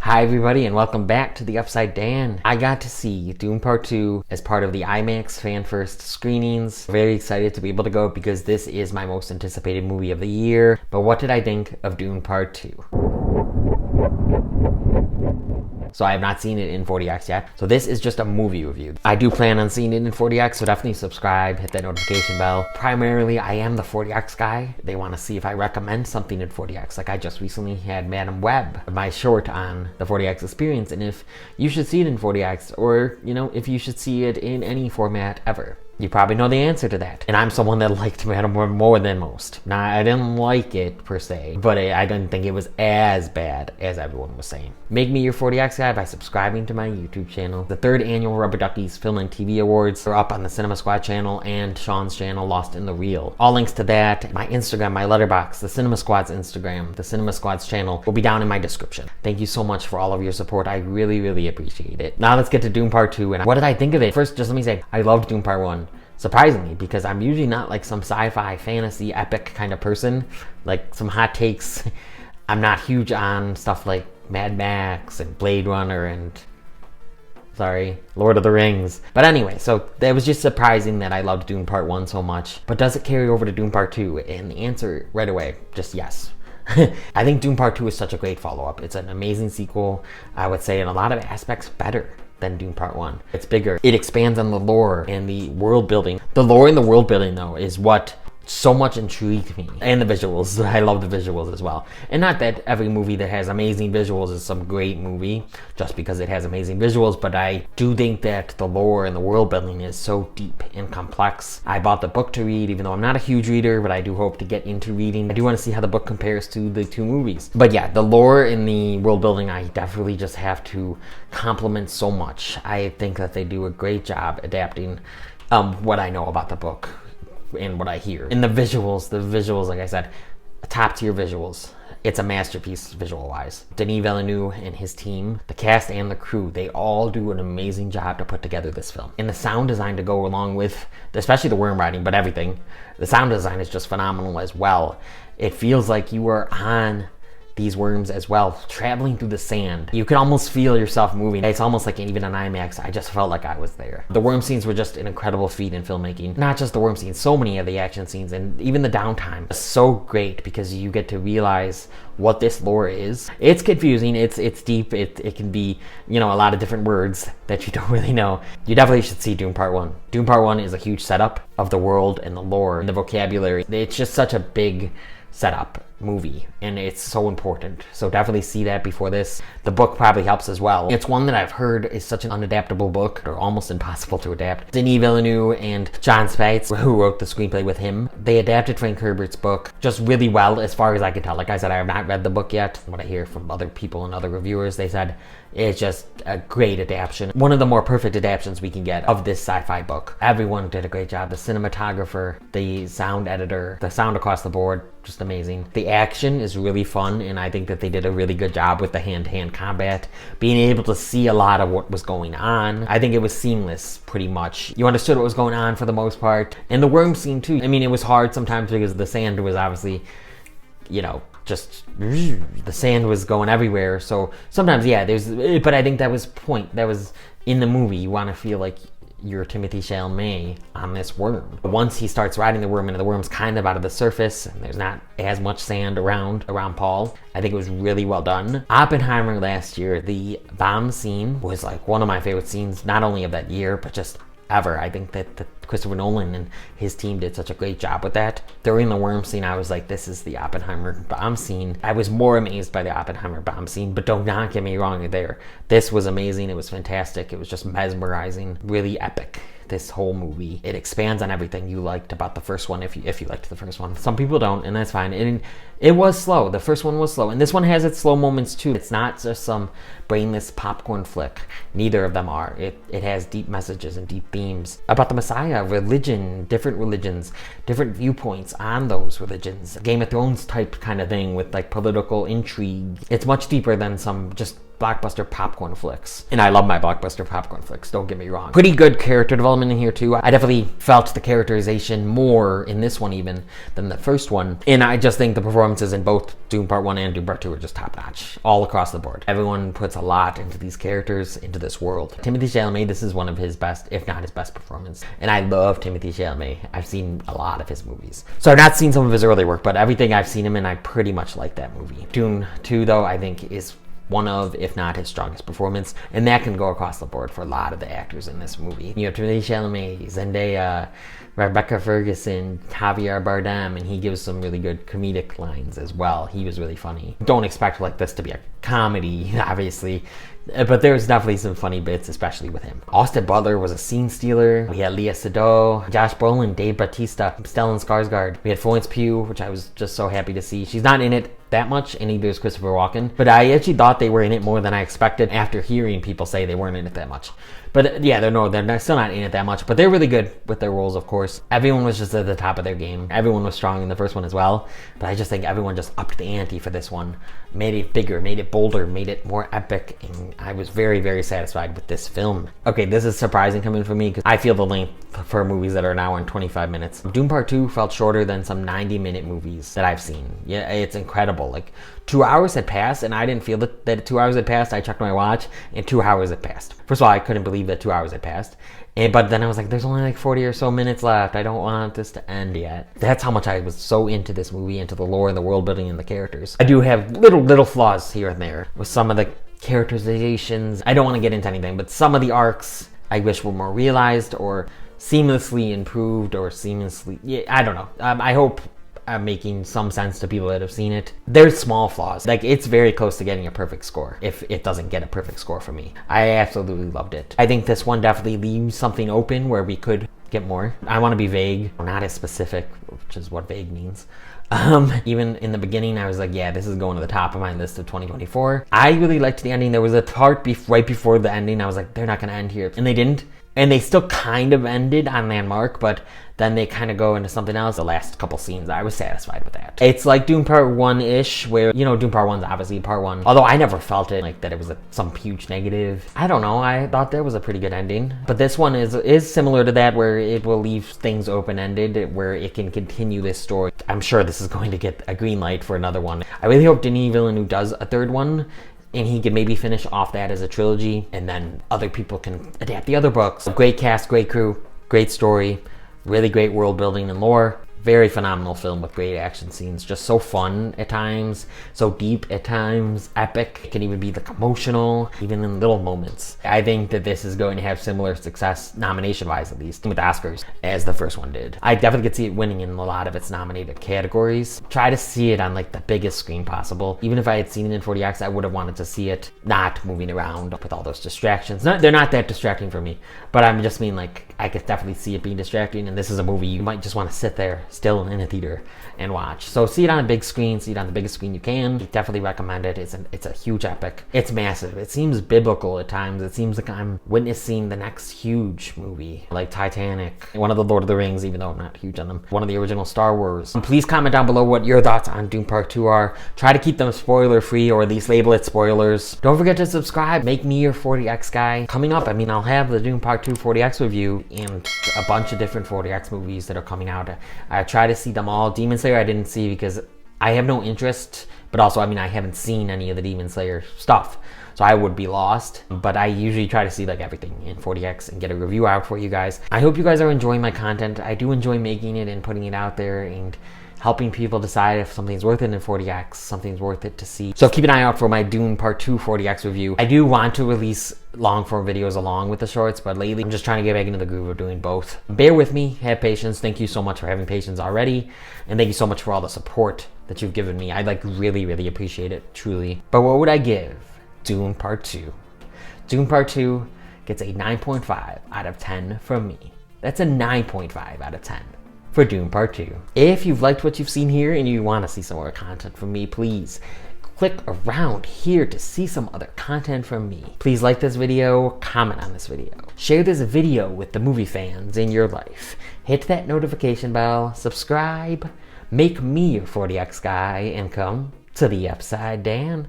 Hi everybody and welcome back to the Upside Dan. I got to see Dune Part 2 as part of the IMAX fan first screenings. Very excited to be able to go because this is my most anticipated movie of the year. But what did I think of Dune Part 2? So I have not seen it in 40X yet. So this is just a movie review. I do plan on seeing it in 40X, so definitely subscribe, hit that notification bell. Primarily, I am the 40X guy. They want to see if I recommend something in 40X. Like I just recently had Madam Web, my short on the 40X experience, and if you should see it in 40X, or, you know, if you should see it in any format ever. You probably know the answer to that. And I'm someone that liked Madam Web more than most. Now, I didn't like it per se, but I didn't think it was as bad as everyone was saying. Make me your 40X guy by subscribing to my YouTube channel. The 3rd annual Rubber Duckies Film and TV Awards are up on the Cinema Squad channel and Sean's channel, Lost in the Reel. All links to that, my Instagram, my Letterboxd, the Cinema Squad's Instagram, the Cinema Squad's channel will be down in my description. Thank you so much for all of your support. I really, really appreciate it. Now let's get to Dune Part 2. And what did I think of it? First, just let me say, I loved Dune Part 1. Surprisingly, because I'm usually not like some sci-fi, fantasy, epic kind of person. Like some hot takes. I'm not huge on stuff like Mad Max and Blade Runner and, Lord of the Rings. But anyway, so that was just surprising that I loved Dune Part 1 so much. But does it carry over to Dune Part 2? And the answer right away, just yes. I think Dune Part 2 is such a great follow-up. It's an amazing sequel. I would say in a lot of aspects better than Dune Part 1. It's bigger. It expands on the lore and the world building. The lore and the world building, though, is what so much intrigued me. And the visuals. I love the visuals as well. And not that every movie that has amazing visuals is some great movie, just because it has amazing visuals, but I do think that the lore and the world building is so deep and complex. I bought the book to read, even though I'm not a huge reader, but I do hope to get into reading. I do want to see how the book compares to the 2 movies. But yeah, the lore and the world building, I definitely just have to compliment so much. I think that they do a great job adapting what I know about the book and what I hear. And the visuals, like I said, top tier visuals. It's a masterpiece visual-wise. Denis Villeneuve and his team, the cast and the crew, they all do an amazing job to put together this film. And the sound design to go along with, especially the worm riding, but everything, the sound design is just phenomenal as well. It feels like you are on these worms as well, traveling through the sand. You can almost feel yourself moving. It's almost like even on IMAX, I just felt like I was there. The worm scenes were just an incredible feat in filmmaking. Not just the worm scenes, so many of the action scenes and even the downtime. It's so great because you get to realize what this lore is. It's confusing, it's deep, it can be, you know, a lot of different words that you don't really know. You definitely should see Dune Part 1. Dune Part 1 is a huge setup of the world and the lore and the vocabulary. It's just such a big setup movie and it's so important, so definitely see that before this. The book probably helps as well. It's one that I've heard is such an unadaptable book, or almost impossible to adapt. Denis Villeneuve and Jon Spaihts, who wrote the screenplay with him, they adapted Frank Herbert's book just really well as far as I can tell. Like I said, I have not read the book yet. What I hear from other people and other reviewers, they said it's just a great adaptation. One of the more perfect adaptations we can get of this sci-fi book. Everyone did a great job. The cinematographer, the sound editor, the sound across the board, just amazing. The action is really fun, and I think that they did a really good job with the hand-to-hand combat. Being able to see a lot of what was going on, I think it was seamless, pretty much. You understood what was going on for the most part. And the worm scene, too. I mean, it was hard sometimes because the sand was obviously, you know, just the sand was going everywhere. So sometimes, yeah, but I think that was that was in the movie. You want to feel like you're Timothée Chalamet on this worm. Once he starts riding the worm and the worm's kind of out of the surface and there's not as much sand around Paul, I think it was really well done. Oppenheimer last year, the bomb scene was like one of my favorite scenes, not only of that year, but just ever. I think that Christopher Nolan and his team did such a great job with that. During the worm scene, I was like, this is the Oppenheimer bomb scene. I was more amazed by the Oppenheimer bomb scene, but don't not get me wrong there. This was amazing. It was fantastic. It was just mesmerizing, really epic. This whole movie, it expands on everything you liked about the first one, if you liked the first one. Some people don't, and that's fine. And it was slow. The first one was slow, and this one has its slow moments too. It's not just some brainless popcorn flick. Neither of them are. It has deep messages and deep themes about the Messiah, religion, different religions, different viewpoints on those religions. Game of Thrones type kind of thing with like political intrigue. It's much deeper than some just blockbuster popcorn flicks. And I love my blockbuster popcorn flicks, don't get me wrong. Pretty good character development in here too. I definitely felt the characterization more in this one even than the first one. And I just think the performances in both Dune Part 1 and Dune Part 2 are just top notch, all across the board. Everyone puts a lot into these characters, into this world. Timothée Chalamet, this is one of his best, if not his best performance. And I love Timothée Chalamet. I've seen a lot of his movies. So I've not seen some of his early work, but everything I've seen him in, I pretty much like that movie. Dune 2 though, I think is one of, if not his strongest performance, and that can go across the board for a lot of the actors in this movie. You know, Timothée Chalamet, Zendaya, Rebecca Ferguson, Javier Bardem, and he gives some really good comedic lines as well. He was really funny. Don't expect like this to be a comedy, obviously, but there's definitely some funny bits, especially with him. Austin Butler was a scene stealer. We had Léa Seydoux, Josh Brolin, Dave Bautista, Stellan Skarsgård. We had Florence Pugh, which I was just so happy to see. She's not in it that much, and neither is Christopher Walken, but I actually thought they were in it more than I expected after hearing people say they weren't in it that much. But yeah, they're still not in it that much, but they're really good with their roles, of course. Everyone was just at the top of their game. Everyone was strong in the first one as well, but I just think everyone just upped the ante for this one, made it bigger, made it bolder, made it more epic, and I was very, very satisfied with this film. Okay, this is surprising coming from me because I feel the length for movies that are an hour and 25 minutes. Dune Part 2 felt shorter than some 90-minute movies that I've seen. Yeah, it's incredible. Like 2 hours had passed and I didn't feel that 2 hours had passed. I checked my watch and 2 hours had passed. First of all, I couldn't believe that 2 hours had passed. But then I was like, there's only like 40 or so minutes left. I don't want this to end yet. That's how much I was so into this movie, into the lore and the world building and the characters. I do have little flaws here and there with some of the characterizations. I don't want to get into anything, but some of the arcs I wish were more realized or seamlessly improved or seamlessly, yeah, I don't know. I hope I'm making some sense to people that have seen it. There's small flaws. Like, it's very close to getting a perfect score if it doesn't get a perfect score for me. I absolutely loved it. I think this one definitely leaves something open where we could get more. I want to be vague, not as specific, which is what vague means. Even in the beginning, I was like, yeah, this is going to the top of my list of 2024. I really liked the ending. There was a part right before the ending. I was like, they're not going to end here. And they didn't. And they still kind of ended on Landmark, but then they kind of go into something else. The last couple scenes, I was satisfied with that. It's like Dune Part 1-ish, where, you know, Dune Part 1's obviously Part 1. Although I never felt it, like, that it was some huge negative. I don't know, I thought there was a pretty good ending. But this one is similar to that, where it will leave things open-ended, where it can continue this story. I'm sure this is going to get a green light for another one. I really hope Denis Villeneuve does a third one, and he can maybe finish off that as a trilogy, and then other people can adapt the other books. Great cast, great crew, great story, really great world building and lore. Very phenomenal film with great action scenes. Just so fun at times, so deep at times, epic. It can even be like emotional, even in little moments. I think that this is going to have similar success, nomination-wise at least, with Oscars, as the first one did. I definitely could see it winning in a lot of its nominated categories. Try to see it on like the biggest screen possible. Even if I had seen it in 40X, I would have wanted to see it not moving around with all those distractions. They're not that distracting for me, but I just mean like I could definitely see it being distracting, and this is a movie you might just want to sit there still in a theater and watch. So see it on a big screen, see it on the biggest screen you can. I definitely recommend it. It's a huge epic. It's massive. It seems biblical at times. It seems like I'm witnessing the next huge movie, like Titanic, one of the Lord of the Rings, even though I'm not huge on them, one of the original Star Wars. And please comment down below what your thoughts on Dune Part 2 are. Try to keep them spoiler free, or at least label it spoilers. Don't forget to subscribe. Make me your 40X guy. Coming up, I mean, I'll have the Dune Part 2 40X review and a bunch of different 40X movies that are coming out. I try to see them all. Demon Slayer I didn't see because I have no interest, but also, I mean, I haven't seen any of the Demon Slayer stuff, so I would be lost. But I usually try to see like everything in 40X and get a review out for you guys. I hope you guys are enjoying my content. I do enjoy making it and putting it out there and helping people decide if something's worth it in 40X, something's worth it to see. So keep an eye out for my Dune Part 2 40X review. I do want to release long form videos along with the shorts, but lately I'm just trying to get back into the groove of doing both. Bear with me, have patience. Thank you so much for having patience already, and thank you so much for all the support that you've given me. I like really appreciate it, truly. But what would I give Dune Part 2? Dune Part 2 gets a 9.5 out of 10 from me. That's a 9.5 out of 10. For Dune Part 2. If you've liked what you've seen here and you want to see some more content from me, please click around here to see some other content from me. Please like this video, comment on this video, share this video with the movie fans in your life, hit that notification bell, subscribe, make me your 40X guy, and come to the upside, Dan.